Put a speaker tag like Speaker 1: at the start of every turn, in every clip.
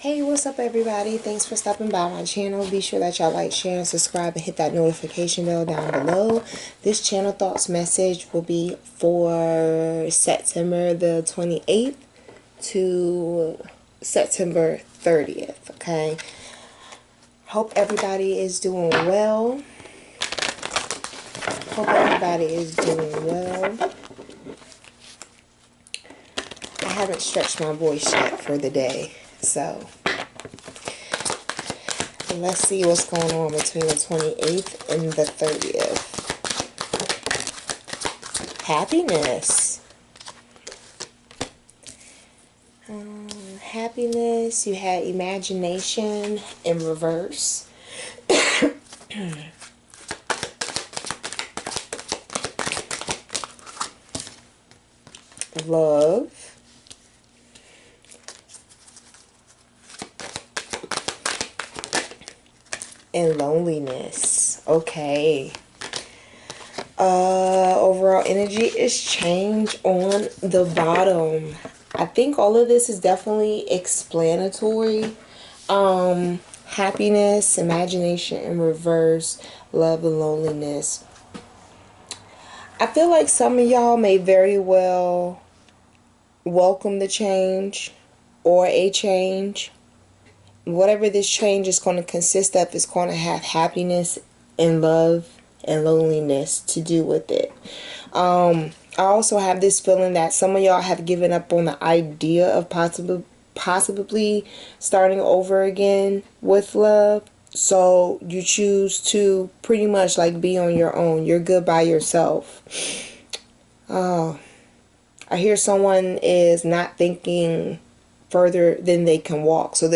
Speaker 1: Hey, what's up everybody? Thanks for stopping by my channel. Be sure that y'all like, share, and subscribe, and hit that notification bell down below. This channel thoughts message will be for September the 28th to September 30th, okay? Hope everybody is doing well. Hope everybody is doing well. I haven't stretched my voice yet for the day, so let's see what's going on between the 28th and the 30th. Happiness. Happiness. You had imagination in reverse. Love. And loneliness. Okay. Overall energy is change on the bottom. I think all of this is definitely explanatory. Happiness, imagination in reverse, love and loneliness. I feel like some of y'all may very well welcome the change or a change. Whatever this change is going to consist of is going to have happiness and love and loneliness to do with it. I also have this feeling that some of y'all have given up on the idea of possibly starting over again with love. So you choose to pretty much like be on your own. You're good by yourself. I hear someone is not thinking further than they can walk. So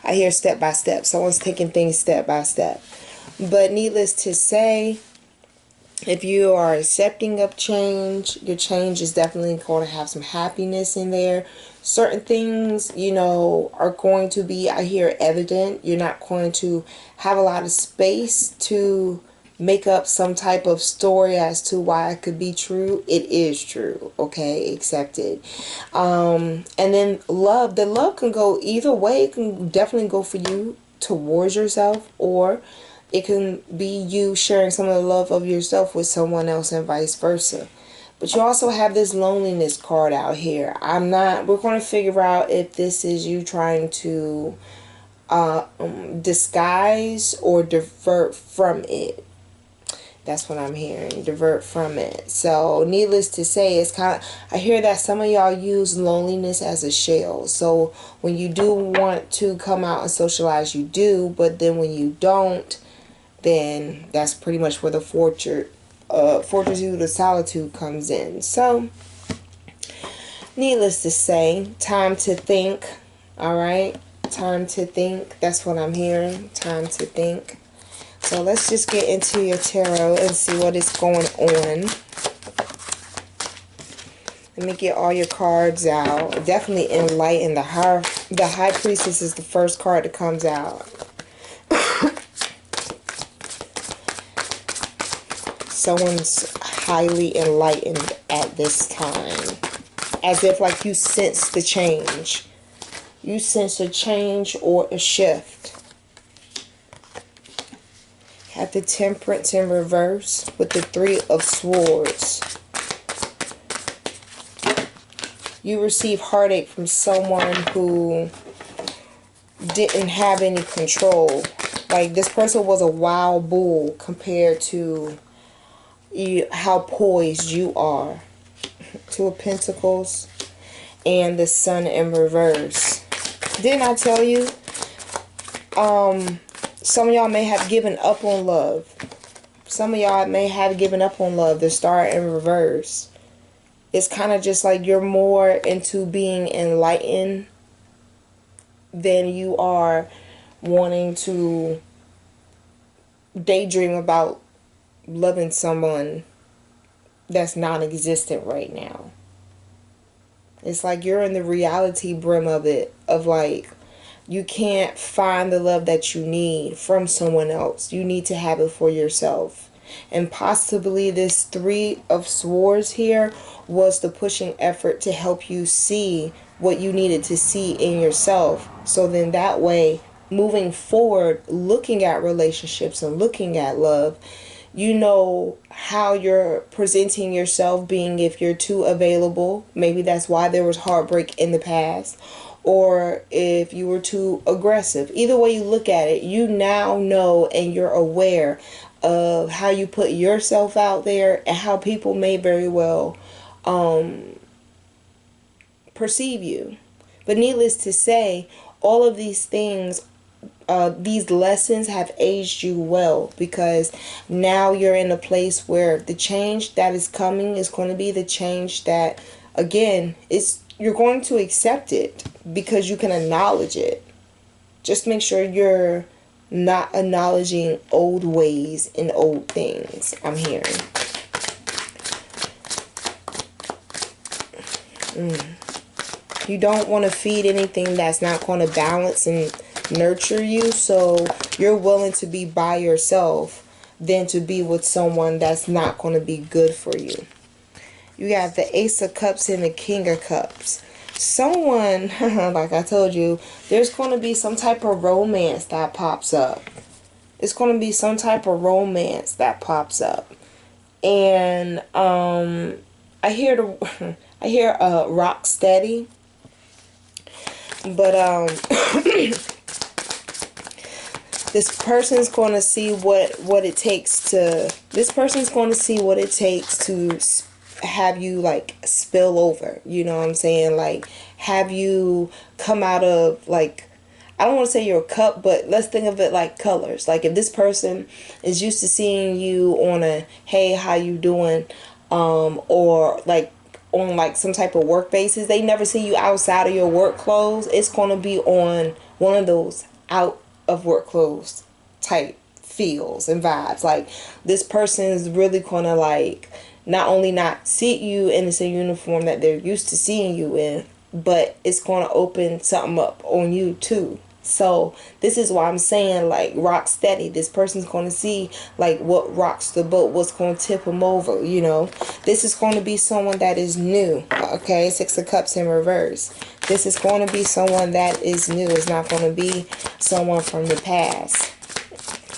Speaker 1: I hear step by step. Someone's taking things step by step. But needless to say, if you are accepting of change, your change is definitely going to have some happiness in there. Certain things, you know, are going to be, I hear, evident. You're not going to have a lot of space to make up some type of story as to why it could be true. It is true. Okay, accept it. And then love. The love can go either way. It can definitely go for you towards yourself, or it can be you sharing some of the love of yourself with someone else and vice versa. But you also have this loneliness card out here. We're going to figure out if this is you trying to disguise or divert from it. That's what I'm hearing. Divert from it. So needless to say, it's kind of, I hear that some of y'all use loneliness as a shell. So when you do want to come out and socialize, you do. But then when you don't, then that's pretty much where the fortitude of solitude comes in. So needless to say, time to think. Alright? Time to think. That's what I'm hearing. Time to think. So let's just get into your tarot and see what is going on. Let me get all your cards out. Definitely enlighten. The High Priestess is the first card that comes out. Someone's highly enlightened at this time. As if like you sense the change. You sense a change or a shift. Have the Temperance in reverse with the Three of Swords. You receive heartache from someone who didn't have any control. Like this person was a wild bull compared to how poised you are. Two of Pentacles and the Sun in reverse. Didn't I tell you? Some of y'all may have given up on love. Some of y'all may have given up on love. The Star in reverse. It's kind of just like you're more into being enlightened than you are wanting to daydream about loving someone that's non-existent right now. It's like you're in the reality brim of it. Of like, you can't find the love that you need from someone else. You need to have it for yourself. And possibly this Three of Swords here was the pushing effort to help you see what you needed to see in yourself. So then that way, moving forward, looking at relationships and looking at love, you know how you're presenting yourself, being if you're too available, maybe that's why there was heartbreak in the past, or if you were too aggressive. Either way you look at it, you now know and you're aware of how you put yourself out there and how people may very well perceive you. But needless to say, all of these things, these lessons have aged you well, because now you're in a place where the change that is coming is going to be the change that, again, you're going to accept it because you can acknowledge it. Just make sure you're not acknowledging old ways and old things, I'm hearing. You don't want to feed anything that's not going to balance and nurture you, so you're willing to be by yourself than to be with someone that's not going to be good for you. You got the Ace of Cups and the King of Cups. Someone, like I told you, there's going to be some type of romance that pops up. It's going to be some type of romance that pops up. And I hear rock steady. But this person's going to see what it takes to, this person's going to see what it takes to have you like spill over, you know what I'm saying? Like have you come out of, like, I don't want to say your cup, but let's think of it like colors. Like if this person is used to seeing you on a, hey, how you doing? Or like on like some type of work basis, they never see you outside of your work clothes. It's going to be on one of those out of work clothes type feels and vibes. Like this person is really going to like not only not see you in the same uniform that they're used to seeing you in, but it's going to open something up on you too. So this is why I'm saying like rock steady. This person's going to see like what rocks the boat, what's going to tip them over, you know. This is going to be someone that is new, okay? Six of Cups in reverse. This is going to be someone that is new. It's not going to be someone from the past.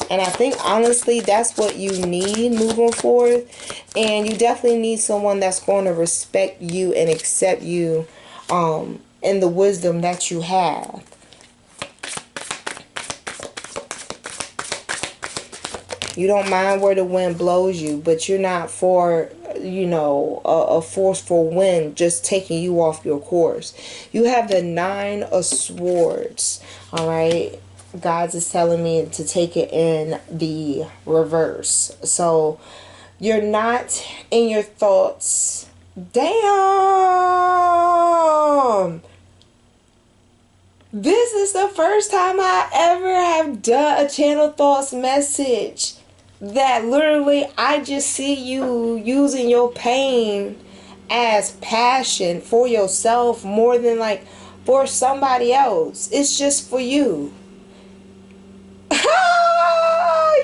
Speaker 1: And I think honestly that's what you need moving forward. And you definitely need someone that's going to respect you and accept you in the wisdom that you have. You don't mind where the wind blows you, but you're not for, you know, a forceful wind just taking you off your course. You have the Nine of Swords, all right? God is telling me to take it in the reverse. So you're not in your thoughts. Damn! This is the first time I ever have done a channel thoughts message that literally I just see you using your pain as passion for yourself more than like for somebody else. It's just for you.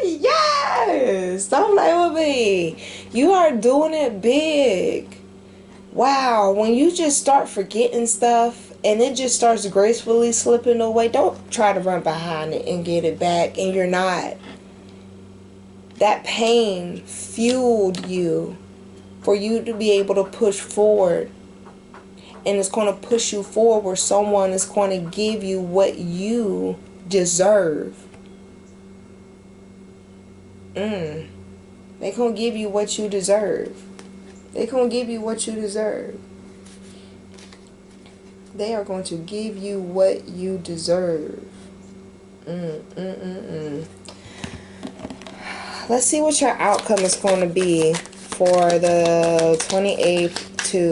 Speaker 1: Yes! Don't play with me. You are doing it big. Wow, when you just start forgetting stuff and it just starts gracefully slipping away, don't try to run behind it and get it back, and you're not. That pain fueled you for you to be able to push forward. And it's going to push you forward where someone is going to give you what you deserve. They're going to give you what you deserve. They're going to give you what you deserve. They are going to give you what you deserve. Let's see what your outcome is going to be for the 28th to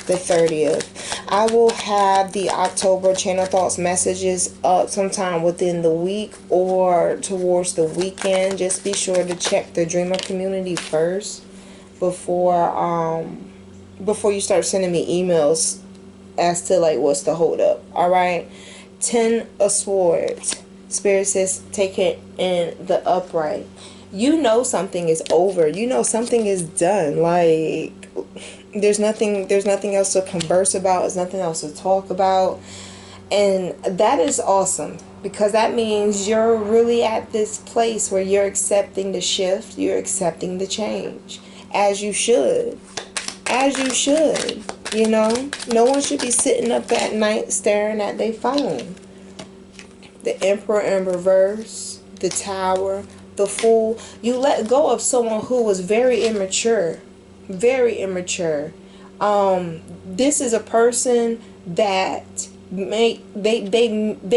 Speaker 1: the 30th. I will have the October channel thoughts messages up sometime within the week or towards the weekend. Just be sure to check the Dreamer community first before you start sending me emails as to like what's the hold up. Alright, 10 of Swords. Spirit says take it in the upright. You know something is over. You know something is done. Like There's nothing else to converse about. There's nothing else to talk about. And that is awesome, because that means you're really at this place where you're accepting the shift, you're accepting the change, as you should. As you should. You know, no one should be sitting up at night staring at their phone. The Emperor in reverse, the Tower, the Fool. You let go of someone who was very immature. Very immature. This is a person that they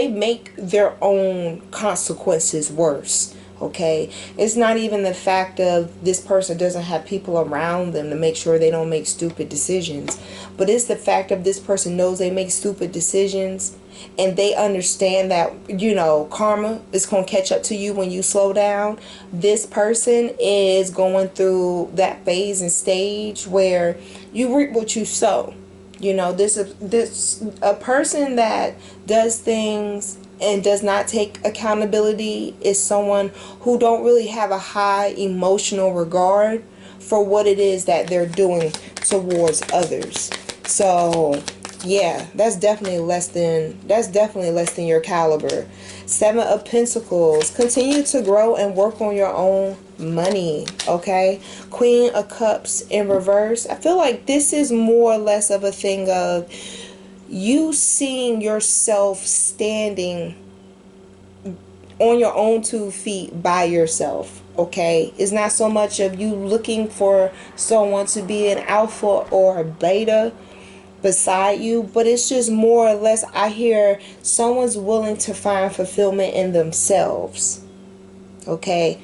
Speaker 1: make their own consequences worse. Okay, it's not even the fact of this person doesn't have people around them to make sure they don't make stupid decisions, but it's the fact of this person knows they make stupid decisions, and they understand that, you know, karma is going to catch up to you when you slow down. This person is going through that phase and stage where you reap what you sow. You know, this a person that does things and does not take accountability is someone who don't really have a high emotional regard for what it is that they're doing towards others. So yeah, that's definitely less than your caliber. Seven of Pentacles. Continue to grow and work on your own money. Okay. Queen of Cups in reverse. I feel like this is more or less of a thing of you seeing yourself standing on your own 2 feet by yourself. Okay, it's not so much of you looking for someone to be an alpha or a beta beside you, but it's just more or less, I hear someone's willing to find fulfillment in themselves. Okay,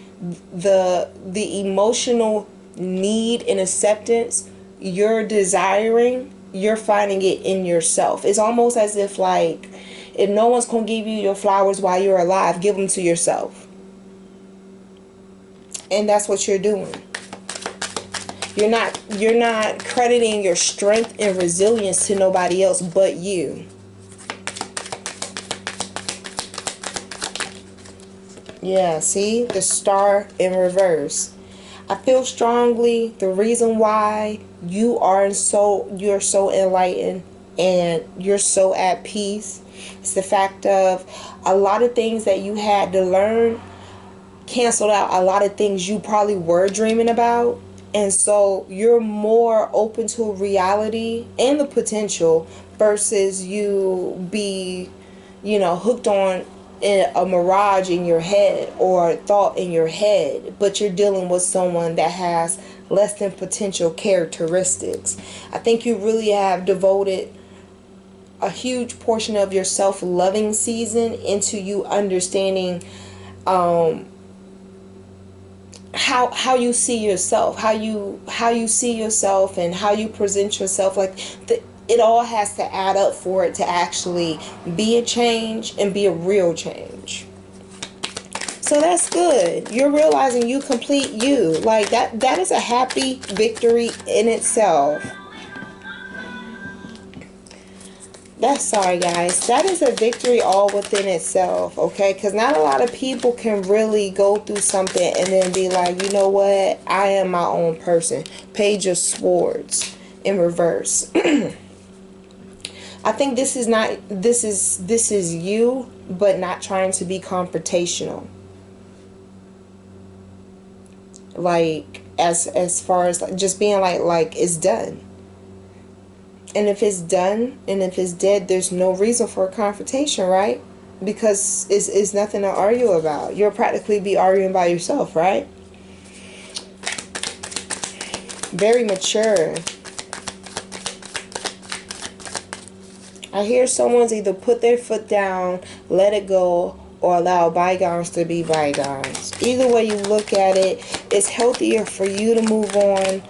Speaker 1: the emotional need and acceptance you're desiring, you're finding it in yourself. It's almost as if, like, if no one's gonna give you your flowers while you're alive, give them to yourself. And that's what you're doing. You're not crediting your strength and resilience to nobody else but you. Yeah, see? The Star in reverse. I feel strongly the reason why you're so enlightened and you're so at peace. It's the fact of a lot of things that you had to learn canceled out a lot of things you probably were dreaming about. And so you're more open to reality and the potential versus you be, hooked on a mirage in your head or a thought in your head, but you're dealing with someone that has less than potential characteristics. I think you really have devoted a huge portion of your self-loving season into you understanding how you see yourself, how you see yourself, and how you present yourself. It all has to add up for it to actually be a change and be a real change. So that's good. You're realizing you complete you. Like that is a happy victory in itself. Sorry guys, that is a victory all within itself, okay? Because not a lot of people can really go through something and then be like, you know what, I am my own person. Page of Swords in reverse. I think this is you, but not trying to be confrontational. Like as far as just being like it's done. And if it's done and if it's dead, there's no reason for a confrontation, right? Because it's nothing to argue about. You'll practically be arguing by yourself, right? Very mature. I hear someone's either put their foot down, let it go, or allow bygones to be bygones. Either way you look at it, it's healthier for you to move on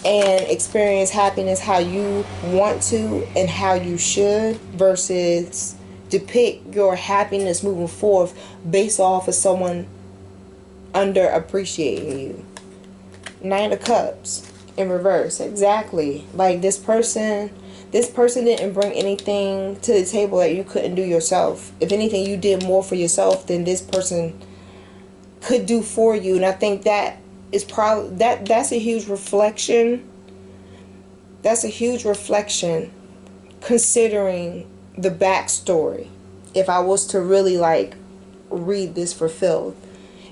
Speaker 1: and experience happiness how you want to and how you should, versus depict your happiness moving forth based off of someone underappreciating you. Nine of Cups in reverse. Exactly. Like this person didn't bring anything to the table that you couldn't do yourself. If anything, you did more for yourself than this person could do for you. And I think that is probably that's a huge reflection That's a huge reflection considering the backstory. If I was to really like read this for Phil,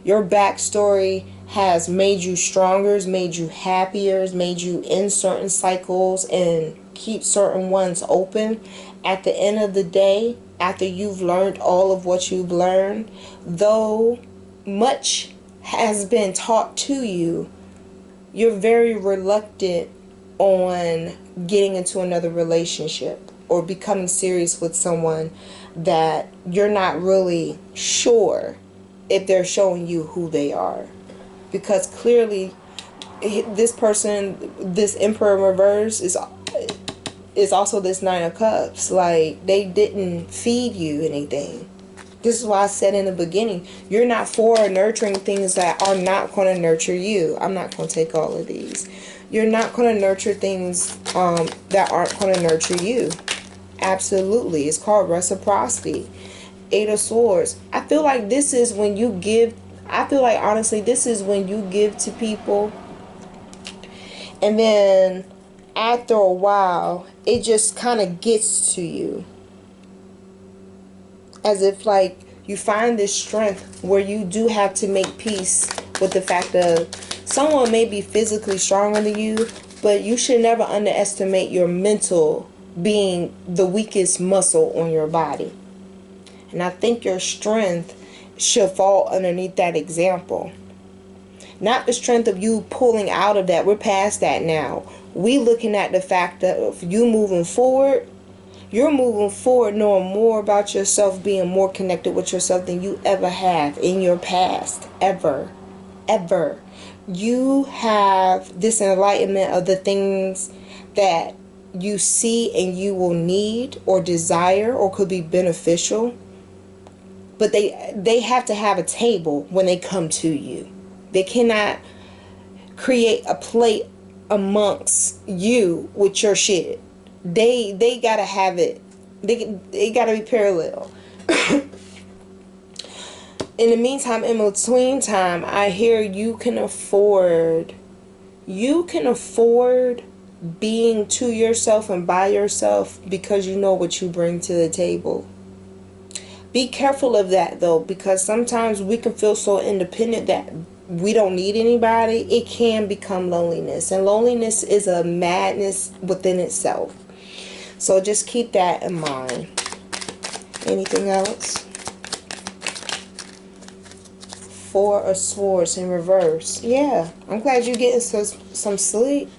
Speaker 1: your backstory has made you stronger, has made you happier, has made you in certain cycles and keep certain ones open. At the end of the day, after you've learned all of what you've learned, though much has been taught to you, you're very reluctant on getting into another relationship or becoming serious with someone that you're not really sure if they're showing you who they are. Because clearly this person, this Emperor in reverse, is also this Nine of Cups. Like, they didn't feed you anything. This is why I said in the beginning, you're not for nurturing things that are not going to nurture you. I'm not going to take all of these. You're not going to nurture things that aren't going to nurture you. Absolutely. It's called reciprocity. Eight of Swords. I feel like this is when you give. I feel like, honestly, this is when you give to people, and then after a while, it just kind of gets to you. As if like you find this strength where you do have to make peace with the fact of someone may be physically stronger than you, but you should never underestimate your mental being the weakest muscle on your body. And I think your strength should fall underneath that example. Not the strength of you pulling out of that. We're past that now. We looking at the fact that if you moving forward, you're moving forward knowing more about yourself, being more connected with yourself than you ever have in your past. Ever. Ever. You have this enlightenment of the things that you see and you will need or desire or could be beneficial. But they have to have a table when they come to you. They cannot create a plate amongst you with your shit. They gotta have it. They gotta be parallel. In the meantime, in between time, I hear you can afford being to yourself and by yourself because you know what you bring to the table. Be careful of that though, because sometimes we can feel so independent that we don't need anybody. It can become loneliness, and loneliness is a madness within itself. So just keep that in mind. Anything else? Four of Swords in reverse. Yeah, I'm glad you're getting some sleep.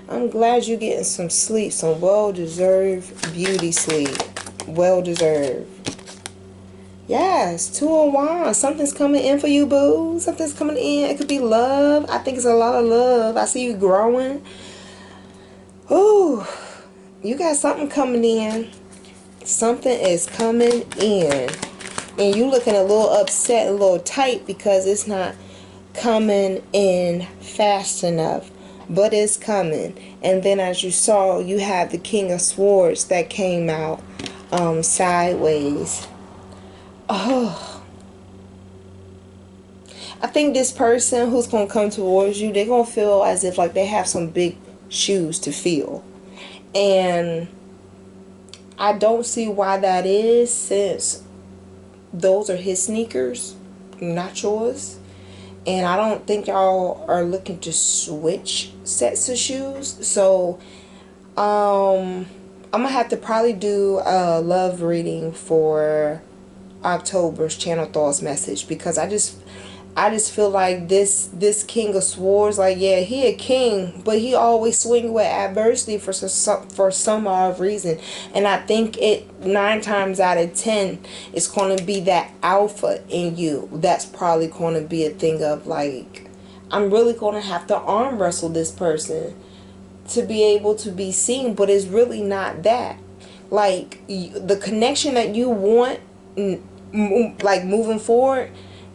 Speaker 1: I'm glad you're getting some sleep, some well-deserved beauty sleep. Well-deserved. Yes, Two of Wands. Something's coming in for you, boo. Something's coming in. It could be love. I think it's a lot of love. I see you growing. Ooh, you got something coming in. Something is coming in. And you looking a little upset, a little tight because it's not coming in fast enough. But it's coming. And then as you saw, you have the King of Swords that came out sideways. Oh, I think this person who's going to come towards you, they're going to feel as if like they have some big shoes to fill. And I don't see why that is, since those are his sneakers, not yours. And I don't think y'all are looking to switch sets of shoes. So I'm going to have to probably do a love reading for October's channel thoughts message, because I just feel like this King of Swords, like, yeah, he a king, but he always swing with adversity for some odd reason. And I think it 9 times out of 10 it's going to be that alpha in you that's probably going to be a thing of like, I'm really going to have to arm wrestle this person to be able to be seen. But it's really not that. Like, the connection that you want, like, moving forward,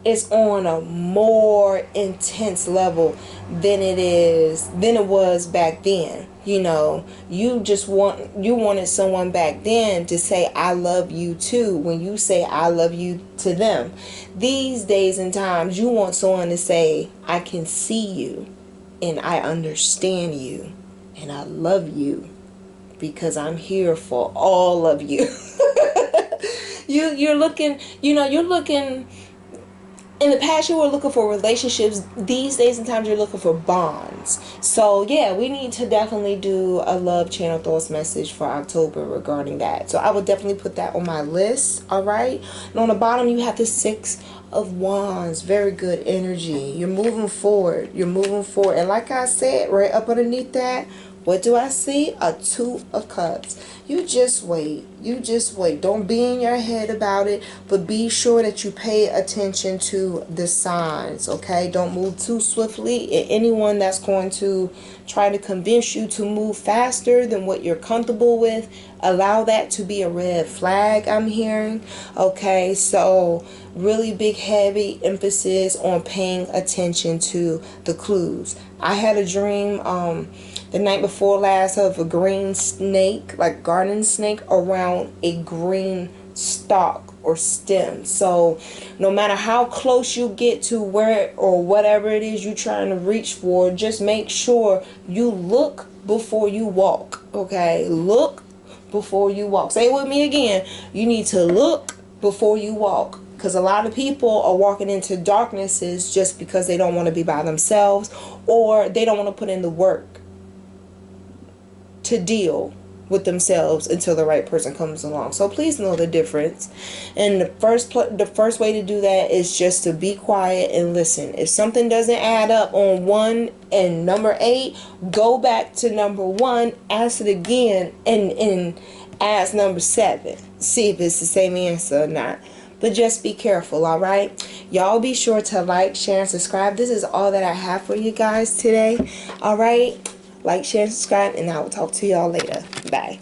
Speaker 1: is on a more intense level than it was back then. You know, you wanted someone back then to say I love you too when you say I love you to them. These days and times, you want someone to say I can see you and I understand you. And I love you because I'm here for all of you. You're looking, you're looking. In the past, you were looking for relationships. These days and times, you're looking for bonds. So, yeah, we need to definitely do a love channel thoughts message for October regarding that. So, I would definitely put that on my list. All right. And on the bottom, you have the 6 of Wands. Very good energy. You're moving forward. You're moving forward. And like I said, right up underneath that, what do I see? A 2 of Cups. You just wait. You just wait. Don't be in your head about it, but be sure that you pay attention to the signs, okay? Don't move too swiftly. Anyone that's going to try to convince you to move faster than what you're comfortable with, allow that to be a red flag, I'm hearing. Okay, so really big, heavy emphasis on paying attention to the clues. I had a dream, the night before last, of a green snake, like garden snake, around a green stalk or stem. So no matter how close you get to where or whatever it is you're trying to reach for, just make sure you look before you walk. Okay, look before you walk. Say it with me again. You need to look before you walk. Because a lot of people are walking into darknesses just because they don't want to be by themselves, or they don't want to put in the work to deal with themselves until the right person comes along. So please know the difference. And the first way to do that is just to be quiet and listen. If something doesn't add up on 1 and number 8, go back to number 1, ask it again, and ask number 7. See if it's the same answer or not. But just be careful, all right? Y'all be sure to like, share, and subscribe. This is all that I have for you guys today. All right? Like, share, and subscribe, and I will talk to y'all later. Bye.